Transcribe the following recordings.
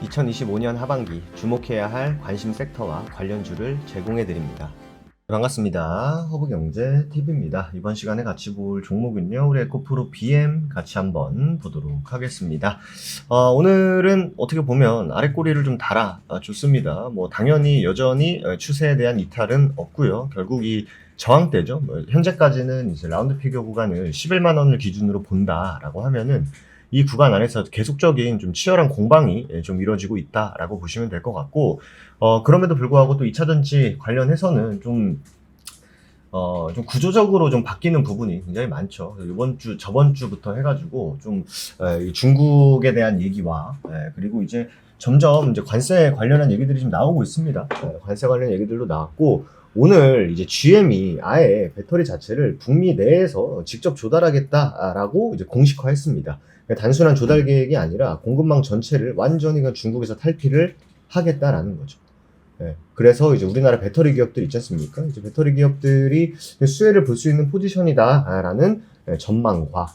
2025년 하반기 주목해야 할 관심 섹터와 관련주를 제공해 드립니다. 반갑습니다. 허브경제TV입니다. 이번 시간에 같이 볼 종목은요, 우리 에코프로 BM 같이 한번 보도록 하겠습니다. 오늘은 어떻게 보면 아랫꼬리를 좀 달아줬습니다. 당연히 여전히 추세에 대한 이탈은 없고요. 결국 이 저항대죠. 현재까지는 이제 라운드 피겨 구간을 11만 원을 기준으로 본다라고 하면은 이 구간 안에서 계속적인 좀 치열한 공방이 좀 이루어지고 있다라고 보시면 될 것 같고, 그럼에도 불구하고 또 2차전지 관련해서는 좀 구조적으로 좀 바뀌는 부분이 굉장히 많죠. 이번 주, 저번 주부터 해가지고 좀, 중국에 대한 얘기와, 그리고 이제 점점 이제 관세 관련한 얘기들이 좀 나오고 있습니다. 관세 관련 얘기들도 나왔고, 오늘 이제 GM이 아예 배터리 자체를 북미 내에서 직접 조달하겠다라고 이제 공식화했습니다. 그러니까 단순한 조달 계획이 아니라 공급망 전체를 완전히 중국에서 탈피를 하겠다라는 거죠. 그래서 이제 우리나라 배터리 기업들 있지 않습니까? 이제 배터리 기업들이 수혜를 볼 수 있는 포지션이다라는 전망과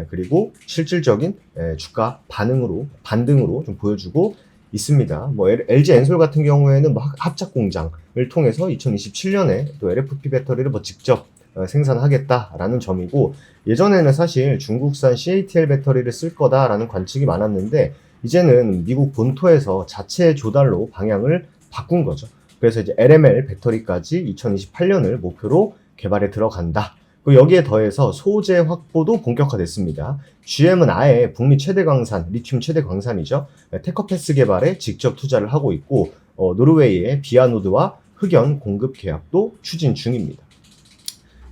그리고 실질적인 주가 반등으로 좀 보여주고 있습니다. LG 엔솔 같은 경우에는 합작 공장을 통해서 2027년에 또 LFP 배터리를 직접 생산하겠다라는 점이고, 예전에는 사실 중국산 CATL 배터리를 쓸 거다라는 관측이 많았는데 이제는 미국 본토에서 자체 조달로 방향을 바꾼 거죠. 그래서 이제 LML 배터리까지 2028년을 목표로 개발에 들어간다. 그리고 여기에 더해서 소재 확보도 본격화됐습니다. GM은 아예 북미 최대 광산, 리튬 최대 광산이죠. 테커패스 개발에 직접 투자를 하고 있고, 노르웨이의 비아노드와 흑연 공급 계약도 추진 중입니다.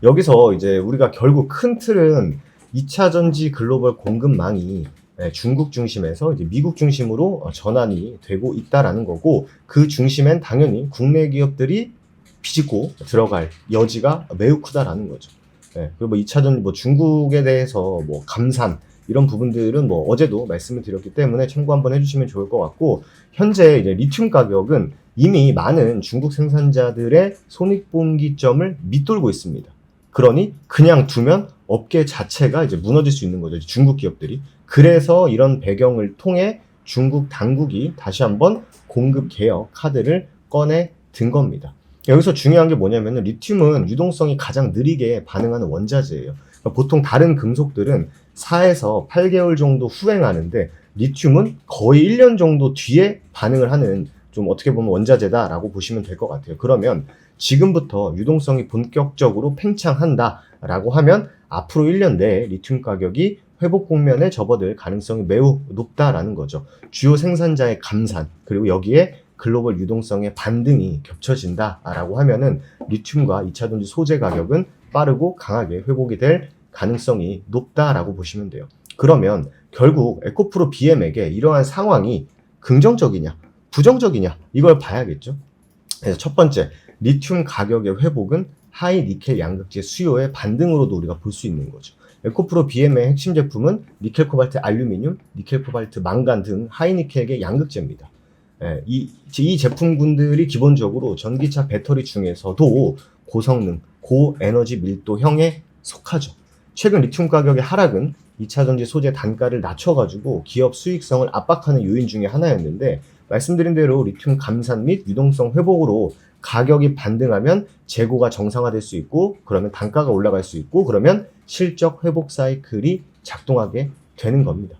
여기서 이제 우리가 결국 큰 틀은 2차 전지 글로벌 공급망이 중국 중심에서 이제 미국 중심으로 전환이 되고 있다라는 거고, 그 중심엔 당연히 국내 기업들이 비집고 들어갈 여지가 매우 크다라는 거죠. 그리고 2차 전지 중국에 대해서 감산 이런 부분들은 어제도 말씀을 드렸기 때문에 참고 한번 해주시면 좋을 것 같고, 현재 이제 리튬 가격은 이미 많은 중국 생산자들의 손익분기점을 밑돌고 있습니다. 그러니 그냥 두면 업계 자체가 이제 무너질 수 있는 거죠. 중국 기업들이. 그래서 이런 배경을 통해 중국 당국이 다시 한번 공급 개혁 카드를 꺼내 든 겁니다. 여기서 중요한 게 뭐냐면은 리튬은 유동성이 가장 느리게 반응하는 원자재예요. 그러니까 보통 다른 금속들은 4에서 8개월 정도 후행하는데 리튬은 거의 1년 정도 뒤에 반응을 하는, 좀 어떻게 보면 원자재다라고 보시면 될 것 같아요. 그러면 지금부터 유동성이 본격적으로 팽창한다라고 하면 앞으로 1년 내에 리튬 가격이 회복 국면에 접어들 가능성이 매우 높다라는 거죠. 주요 생산자의 감산, 그리고 여기에 글로벌 유동성의 반등이 겹쳐진다라고 하면은 리튬과 2차전지 소재 가격은 빠르고 강하게 회복이 될 가능성이 높다라고 보시면 돼요. 그러면 결국 에코프로 BM에게 이러한 상황이 긍정적이냐, 부정적이냐, 이걸 봐야겠죠. 그래서 첫 번째, 리튬 가격의 회복은 하이 니켈 양극재 수요의 반등으로도 우리가 볼 수 있는 거죠. 에코프로 BM의 핵심 제품은 니켈 코발트 알루미늄, 니켈 코발트 망간 등 하이 니켈계 양극재입니다. 이 제품군들이 기본적으로 전기차 배터리 중에서도 고성능, 고에너지 밀도형에 속하죠. 최근 리튬 가격의 하락은 2차전지 소재 단가를 낮춰가지고 기업 수익성을 압박하는 요인 중에 하나였는데, 말씀드린 대로 리튬 감산 및 유동성 회복으로 가격이 반등하면 재고가 정상화될 수 있고, 그러면 단가가 올라갈 수 있고, 그러면 실적 회복 사이클이 작동하게 되는 겁니다.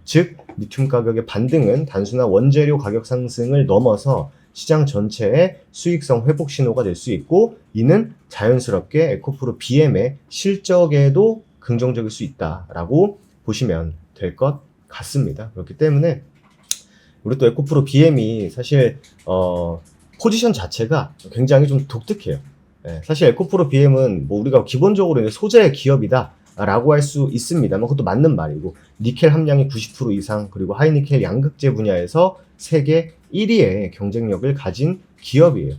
즉 리튬 가격의 반등은 단순한 원재료 가격 상승을 넘어서 시장 전체의 수익성 회복 신호가 될 수 있고, 이는 자연스럽게 에코프로 BM의 실적에도 긍정적일 수 있다라고 보시면 될 것 같습니다. 그렇기 때문에 우리 또 에코프로 BM이 사실 포지션 자체가 굉장히 좀 독특해요. 사실 에코프로 BM은 우리가 기본적으로 소재 기업이다 라고 할 수 있습니다만, 그것도 맞는 말이고, 니켈 함량이 90% 이상, 그리고 하이니켈 양극재 분야에서 세계 1위의 경쟁력을 가진 기업이에요.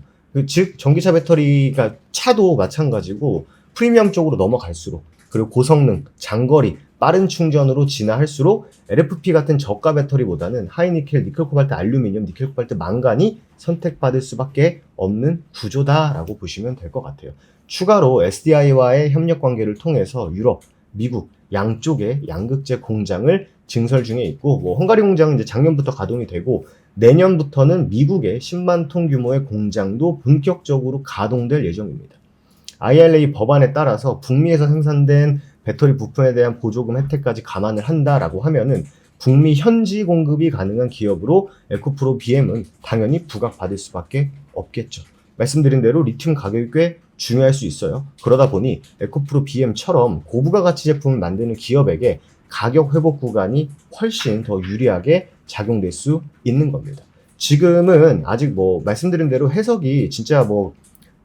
즉 전기차 배터리가 차도 마찬가지고 프리미엄 쪽으로 넘어갈수록, 그리고 고성능, 장거리, 빠른 충전으로 진화할수록 LFP 같은 저가 배터리보다는 하이니켈, 니켈 코발트 알루미늄, 니켈 코발트 망간이 선택받을 수밖에 없는 구조다라고 보시면 될 것 같아요. 추가로 SDI와의 협력 관계를 통해서 유럽, 미국 양쪽의 양극재 공장을 증설 중에 있고, 뭐 헝가리 공장은 이제 작년부터 가동이 되고 내년부터는 미국의 10만 톤 규모의 공장도 본격적으로 가동될 예정입니다. IRA 법안에 따라서 북미에서 생산된 배터리 부품에 대한 보조금 혜택까지 감안을 한다라고 하면은 북미 현지 공급이 가능한 기업으로 에코프로 BM은 당연히 부각받을 수밖에 없겠죠. 말씀드린 대로 리튬 가격이 꽤 중요할 수 있어요. 그러다 보니 에코프로 BM처럼 고부가가치 제품을 만드는 기업에게 가격 회복 구간이 훨씬 더 유리하게 작용될 수 있는 겁니다. 지금은 아직 뭐 말씀드린 대로 해석이 진짜 뭐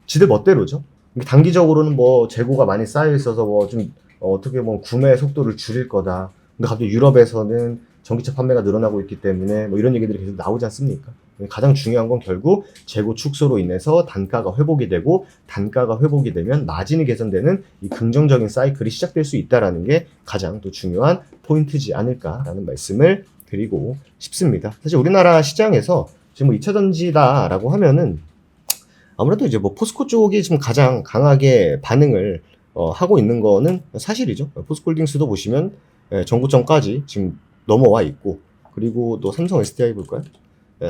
지들 멋대로죠. 단기적으로는 뭐 재고가 많이 쌓여 있어서 뭐 좀 어떻게 보면 구매 속도를 줄일 거다. 근데 갑자기 유럽에서는 전기차 판매가 늘어나고 있기 때문에 뭐 이런 얘기들이 계속 나오지 않습니까? 가장 중요한 건 결국 재고 축소로 인해서 단가가 회복이 되고, 단가가 회복이 되면 마진이 개선되는 이 긍정적인 사이클이 시작될 수 있다라는 게 가장 또 중요한 포인트지 않을까라는 말씀을 드리고 싶습니다. 사실 우리나라 시장에서 지금 뭐 2차 전지다라고 하면은 아무래도 이제 뭐 포스코 쪽이 지금 가장 강하게 반응을 하고 있는 거는 사실이죠. 포스코홀딩스도 보시면 전고점까지 지금 넘어와 있고, 그리고 또 삼성 SDI 볼까요?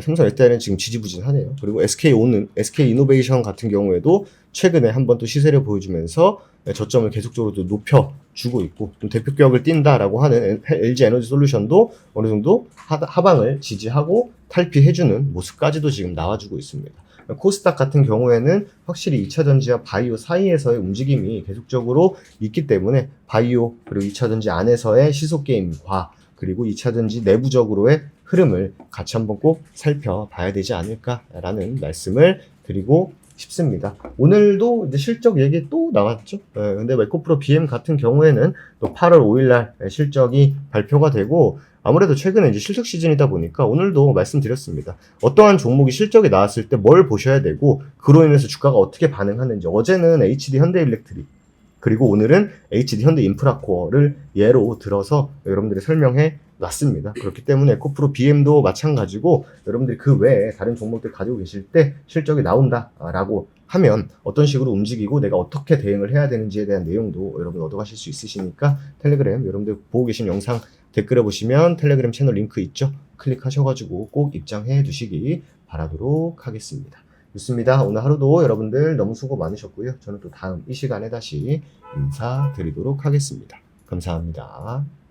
삼성 SDI는 지금 지지부진하네요. 그리고 SK이노베이션 같은 경우에도 최근에 한번 또 시세를 보여주면서 저점을 계속적으로 또 높여주고 있고, 좀 대표격을 띈다라고 하는 LG에너지솔루션도 어느 정도 하방을 지지하고 탈피해주는 모습까지도 지금 나와주고 있습니다. 코스닥 같은 경우에는 확실히 2차 전지와 바이오 사이에서의 움직임이 계속적으로 있기 때문에 바이오 그리고 2차 전지 안에서의 시속 게임과 그리고 2차 전지 내부적으로의 흐름을 같이 한번 꼭 살펴봐야 되지 않을까라는 말씀을 드리고 싶습니다. 오늘도 이제 실적 얘기 또 나왔죠. 근데 에코프로 BM 같은 경우에는 또 8월 5일날 실적이 발표가 되고, 아무래도 최근에 이제 실적 시즌이다 보니까 오늘도 말씀드렸습니다. 어떠한 종목이 실적이 나왔을 때 뭘 보셔야 되고, 그로 인해서 주가가 어떻게 반응하는지. 어제는 HD 현대일렉트릭, 그리고 오늘은 HD 현대인프라코어를 예로 들어서 여러분들이 설명해 놨습니다. 그렇기 때문에 에코프로 BM도 마찬가지고, 여러분들이 그 외에 다른 종목들 가지고 계실 때 실적이 나온다라고 하면 어떤 식으로 움직이고 내가 어떻게 대응을 해야 되는지에 대한 내용도 여러분 얻어가실 수 있으시니까, 텔레그램 여러분들 보고 계신 영상 댓글에 보시면 텔레그램 채널 링크 있죠? 클릭하셔가지고 꼭 입장해 두시기 바라도록 하겠습니다. 좋습니다. 오늘 하루도 여러분들 너무 수고 많으셨고요. 저는 또 다음 이 시간에 다시 인사드리도록 하겠습니다. 감사합니다.